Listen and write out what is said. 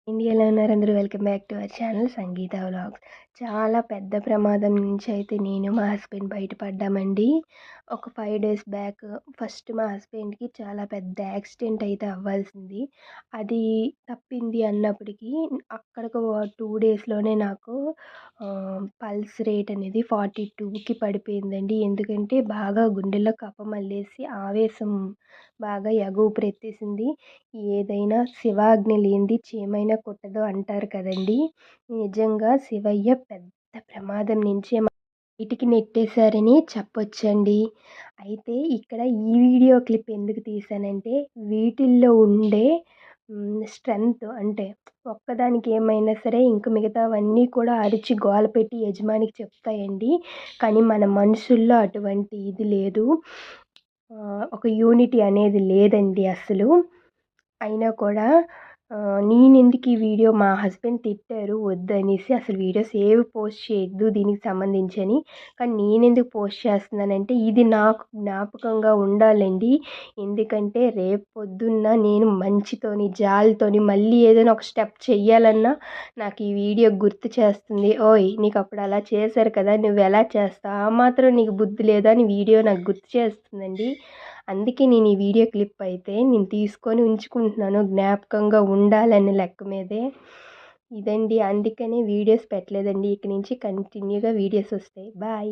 ఇండియాలో ఉన్నారు అందరూ. Welcome back to our channel Sangeetha vlogs. చాలా పెద్ద ప్రమాదం నుంచి అయితే నేను మా హస్బెండ్ బయటపడ్డామండి. ఒక 5 డేస్ బ్యాక్ ఫస్ట్ మా హస్బెండ్కి చాలా పెద్ద యాక్సిడెంట్ అయితే అవ్వాల్సింది. అది తప్పింది అన్నప్పటికీ అక్కడికి 2 డేస్లోనే నాకు పల్స్ రేట్ అనేది 42కి పడిపోయిందండి. ఎందుకంటే బాగా గుండెల్లో కఫమల్లేసి ఆవేశం బాగా ఎగూపిరెత్తేసింది. ఏదైనా శివాజ్ఞ లేనిది చీమైనా కుట్టదు అంటారు కదండీ! నిజంగా శివయ్య పెద్ద ప్రమాదం నుంచే బయటికి నెట్టేశారని చెప్పొచ్చండి. అయితే ఇక్కడ ఈ వీడియో క్లిప్ ఎందుకు తీశానంటే వీటిల్లో ఉండే స్ట్రెంత్ అంటే ఒక్కదానికి ఏమైనా సరే ఇంక మిగతావన్నీ కూడా అరిచి గోల పెట్టి యజమానికి చెప్తాయండి. కానీ మన మనుషుల్లో అటువంటి ఇది లేదు. ఒక యూనిటీ అనేది లేదండి అసలు. అయినా కూడా నేనెందుకు ఈ వీడియో మా హస్బెండ్ తిట్టారు వద్దనేసి అసలు వీడియోస్ ఏవి పోస్ట్ చేయొద్దు దీనికి సంబంధించని. కానీ నేనెందుకు పోస్ట్ చేస్తున్నానంటే ఇది నాకు జ్ఞాపకంగా ఉండాలండి. ఎందుకంటే రేపు పొద్దున్న నేను మంచితోని జాలితోని మళ్ళీ ఏదైనా ఒక స్టెప్ చెయ్యాలన్నా నాకు ఈ వీడియో గుర్తు చేస్తుంది. ఓయ్ నీకు అప్పుడు అలా చేశారు కదా నువ్వెలా చేస్తావు, ఆ మాత్రం నీకు బుద్ధి లేదా అని వీడియో నాకు గుర్తు చేస్తుందండి. అందుకే నేను ఈ వీడియో క్లిప్ అయితే నేను తీసుకొని ఉంచుకుంటున్నాను జ్ఞాపకంగా ఉండాలనే లెక్క మీదే. ఇదండి అందుకనే వీడియోస్ పెట్టలేదండి. ఇక నుంచి కంటిన్యూగా వీడియోస్ వస్తాయి. బాయ్.